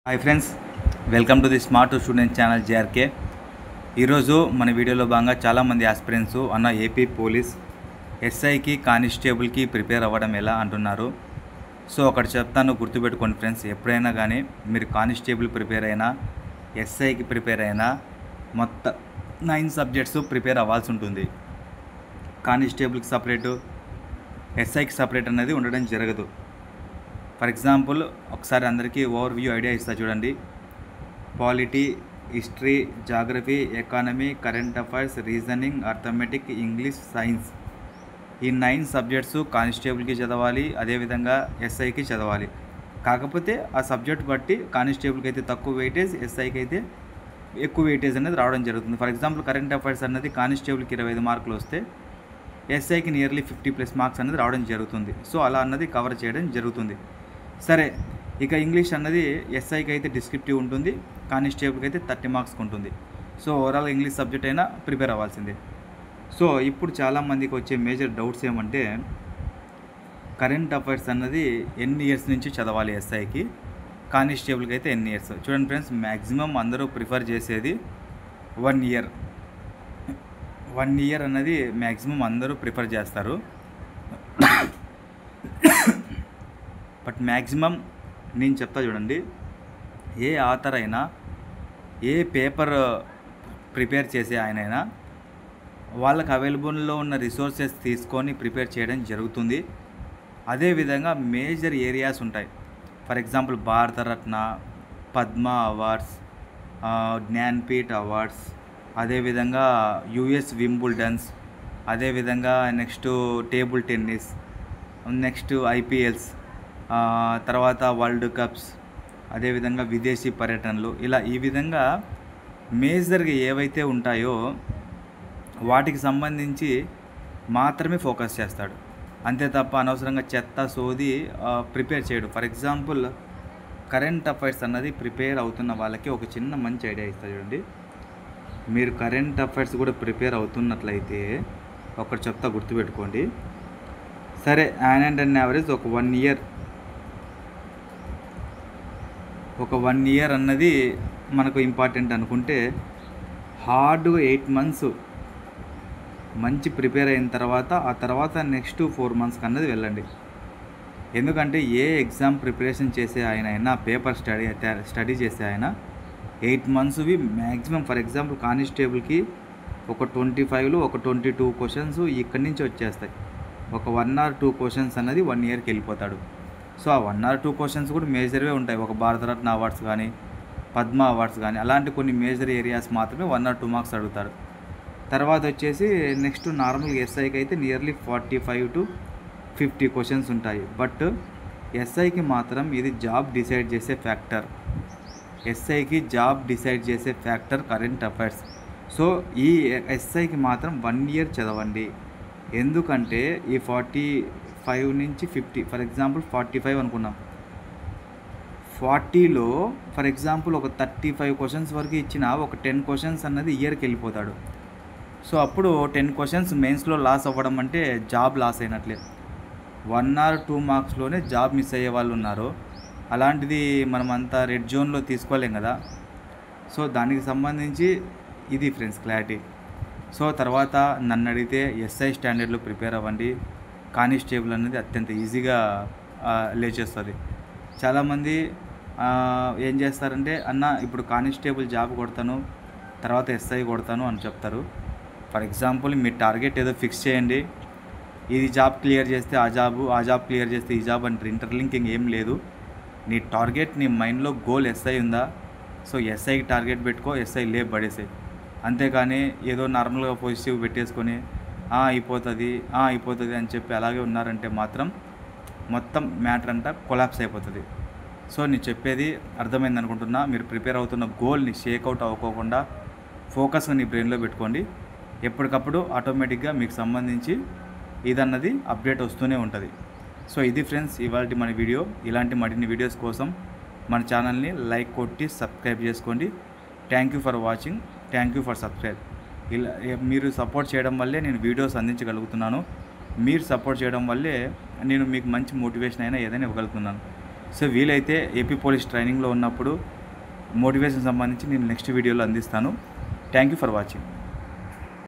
Hi friends, welcome to the smart student channel JRK. ఈరోజు మన వీడియోలో భాగంగా చాలామంది ఆస్పిరెంట్స్ అన్న ఏపీ పోలీస్ ఎస్ఐకి కానిస్టేబుల్కి ప్రిపేర్ అవ్వడం ఎలా అంటున్నారు. సో ఒకటి చెప్తాను, గుర్తుపెట్టుకోండి ఫ్రెండ్స్. ఎప్పుడైనా కానీ మీరు కానిస్టేబుల్ ప్రిపేర్ అయినా ఎస్ఐకి ప్రిపేర్ అయినా మొత్తం 9 సబ్జెక్ట్స్ ప్రిపేర్ అవ్వాల్సి ఉంటుంది. కానిస్టేబుల్కి సపరేటు, ఎస్ఐకి సపరేట్ అనేది ఉండడం జరగదు. ఫర్ ఎగ్జాంపుల్ ఒకసారి అందరికీ ఓవర్ వ్యూ ఐడియా ఇస్తా చూడండి. Polity, history, geography, economy, current affairs, reasoning, arithmetic, English, science, ఈ 9 సబ్జెక్ట్స్ కానిస్టేబుల్కి చదవాలి, అదేవిధంగా ఎస్ఐకి చదవాలి. కాకపోతే ఆ సబ్జెక్ట్ బట్టి కానిస్టేబుల్కి అయితే తక్కువ వెయిటేజ్, ఎస్ఐకి అయితే ఎక్కువ వెయిటేజ్ అనేది రావడం జరుగుతుంది. ఫర్ ఎగ్జాంపుల్ కరెంట్ అఫైర్స్ అన్నది కానిస్టేబుల్కి 25 మార్కులు వస్తే ఎస్ఐకి నియర్లీ 50+ మార్క్స్ అనేది రావడం జరుగుతుంది. సో అలా అన్నది కవర్ చేయడం జరుగుతుంది. సరే, ఇక ఇంగ్లీష్ అన్నది ఎస్ఐకి అయితే డిస్క్రిప్టివ్ ఉంటుంది, కానిస్టేబుల్కి అయితే 30 మార్క్స్కి ఉంటుంది. సో ఓవరాల్ ఇంగ్లీష్ సబ్జెక్ట్ అయినా ప్రిపేర్ అవ్వాల్సిందే. సో ఇప్పుడు చాలామందికి వచ్చే మేజర్ డౌట్స్ ఏమంటే, కరెంట్ అఫైర్స్ అన్నది ఎన్ని ఇయర్స్ నుంచి చదవాలి ఎస్ఐకి, కానిస్టేబుల్కి అయితే ఎన్ని ఇయర్స్. చూడండి ఫ్రెండ్స్, మ్యాక్సిమం అందరూ ప్రిఫర్ చేసేది 1 ఇయర్. 1 ఇయర్ అన్నది మ్యాక్సిమం అందరూ ప్రిఫర్ చేస్తారు. బట్ మ్యాక్సిమం నేను చెప్తా చూడండి, ఏ ఆథర్ అయినా, ఏ పేపర్ ప్రిపేర్ చేసే ఆయనైనా వాళ్ళకి అవైలబుల్లో ఉన్న రిసోర్సెస్ తీసుకొని ప్రిపేర్ చేయడం జరుగుతుంది. అదేవిధంగా మేజర్ ఏరియాస్ ఉంటాయి. For example Bharat Ratna, Padma awards, Jnanpith awards, అదేవిధంగా యుఎస్ వింబుల్డన్స్, అదేవిధంగా next table tennis, next IPLs, తర్వాత వరల్డ్ కప్స్, అదేవిధంగా విదేశీ పర్యటనలు, ఇలా ఈ విధంగా మేజర్గా ఏవైతే ఉంటాయో వాటికి సంబంధించి మాత్రమే ఫోకస్ చేస్తాడు. అంతే తప్ప అనవసరంగా చెత్త సోది ప్రిపేర్ చేయడు. ఫర్ ఎగ్జాంపుల్ కరెంట్ అఫైర్స్ అన్నది ప్రిపేర్ అవుతున్న వాళ్ళకి ఒక చిన్న మంచి ఐడియా ఇస్తా చూడండి. మీరు కరెంట్ అఫైర్స్ కూడా ప్రిపేర్ అవుతున్నట్లయితే ఒకటి చెప్తా, గుర్తుపెట్టుకోండి. సరే, యాన్ యావరేజ్ ఒక 1 ఇయర్ అన్నది మనకు ఇంపార్టెంట్ అనుకుంటే, హార్డ్గా 8 మంత్స్ మంచి ప్రిపేర్ అయిన తర్వాత ఆ తర్వాత నెక్స్ట్ 4 మంత్స్కి అన్నది వెళ్ళండి. ఎందుకంటే ఏ ఎగ్జామ్ ప్రిపరేషన్ చేసే ఆయన అయినా, పేపర్ స్టడీ చేసే ఆయన 8 మంత్స్వి మ్యాక్సిమం. ఫర్ ఎగ్జాంపుల్ కానిస్టేబుల్కి ఒక 25లో ఒక 22 క్వశ్చన్స్ ఇక్కడి నుంచి వచ్చేస్తాయి. ఒక 1 or 2 క్వశ్చన్స్ అన్నది 1 ఇయర్కి వెళ్ళిపోతాడు. సో ఆ 1 or 2 క్వశ్చన్స్ కూడా మేజర్వే ఉంటాయి. ఒక భారతరత్న అవార్డ్స్ కానీ, పద్మ అవార్డ్స్ కానీ, అలాంటి కొన్ని మేజర్ ఏరియాస్ మాత్రమే 1 or 2 మార్క్స్ అడుగుతారు. తర్వాత వచ్చేసి నెక్స్ట్ నార్మల్గా ఎస్ఐకి అయితే నియర్లీ 45 to 50 క్వశ్చన్స్ ఉంటాయి. బట్ ఎస్ఐకి మాత్రం ఇది జాబ్ డిసైడ్ చేసే ఫ్యాక్టర్. ఎస్ఐకి జాబ్ డిసైడ్ చేసే ఫ్యాక్టర్ కరెంట్ అఫైర్స్. సో ఈ ఎస్ఐకి మాత్రం 1 ఇయర్ చదవండి. ఎందుకంటే ఈ 45 నుంచి 50, ఫర్ ఎగ్జాంపుల్ 45 అనుకున్నాం, 40లో ఫర్ ఎగ్జాంపుల్ ఒక 35 క్వశ్చన్స్ వరకు ఇచ్చిన ఒక 10 క్వశ్చన్స్ అన్నది ఇయర్కి వెళ్ళిపోతాడు. సో అప్పుడు 10 క్వశ్చన్స్ మెయిన్స్లో లాస్ అవ్వడం అంటే జాబ్ లాస్ అయినట్లే. 1 or 2 మార్క్స్లోనే జాబ్ మిస్ అయ్యే వాళ్ళు ఉన్నారు. అలాంటిది మనం అంతా రెడ్ జోన్లో తీసుకోలేం కదా. సో దానికి సంబంధించి ఇది ఫ్రెండ్స్ క్లారిటీ. సో తర్వాత నన్ను అడిగితే ఎస్ఐ స్టాండర్డ్లో ప్రిపేర్ అవ్వండి. కానిస్టేబుల్ అనేది అత్యంత ఈజీగా లేచేస్తుంది. చాలామంది ఏం చేస్తారంటే, అన్న ఇప్పుడు కానిస్టేబుల్ జాబ్ కొడతాను, తర్వాత ఎస్ఐ కొడతాను అని చెప్తారు. ఫర్ ఎగ్జాంపుల్ మీ టార్గెట్ ఏదో ఫిక్స్ చేయండి. ఇది జాబ్ క్లియర్ చేస్తే ఆ జాబ్ క్లియర్ చేస్తే ఈ జాబ్ అంటే ఇంటర్లింకింగ్ ఏం లేదు. నీ టార్గెట్, నీ మైండ్లో గోల్ ఎస్ఐ ఉందా, సో ఎస్ఐకి టార్గెట్ పెట్టుకో, ఎస్ఐ లేపు పడేసాయి. అంతేకాని ఏదో నార్మల్గా పాజిటివ్ పెట్టేసుకొని అయిపోతుంది అని చెప్పి అలాగే ఉన్నారంటే మాత్రం మొత్తం మ్యాటర్ అంతా కొలాప్స్ అయిపోతుంది. సో నేను చెప్పేది అర్థమైంది అనుకుంటున్నా. మీరు ప్రిపేర్ అవుతున్న గోల్ని షేక్అవుట్ అవ్వకోకుండా ఫోకస్గా నీ బ్రెయిన్లో పెట్టుకోండి. ఎప్పటికప్పుడు ఆటోమేటిక్గా మీకు సంబంధించి ఇదన్నది అప్డేట్ వస్తూనే ఉంటుంది. సో ఇది ఫ్రెండ్స్ ఇవాళ మన వీడియో. ఇలాంటి మరిన్ని వీడియోస్ కోసం మన ఛానల్ని లైక్ కొట్టి సబ్స్క్రైబ్ చేసుకోండి. Thank you for watching, thank you for subscribe. ఇలా మీరు సపోర్ట్ చేయడం వల్లే నేను వీడియోస్ అందించగలుగుతున్నాను. మీరు సపోర్ట్ చేయడం వల్లే నేను మీకు మంచి మోటివేషన్ అయినా ఏదైనా ఇవ్వగలుగుతున్నాను. సో వీలైతే ఏపీ పోలీస్ ట్రైనింగ్లో ఉన్నప్పుడు మోటివేషన్ సంబంధించి నేను నెక్స్ట్ వీడియోలో అందిస్తాను. Thank you for watching.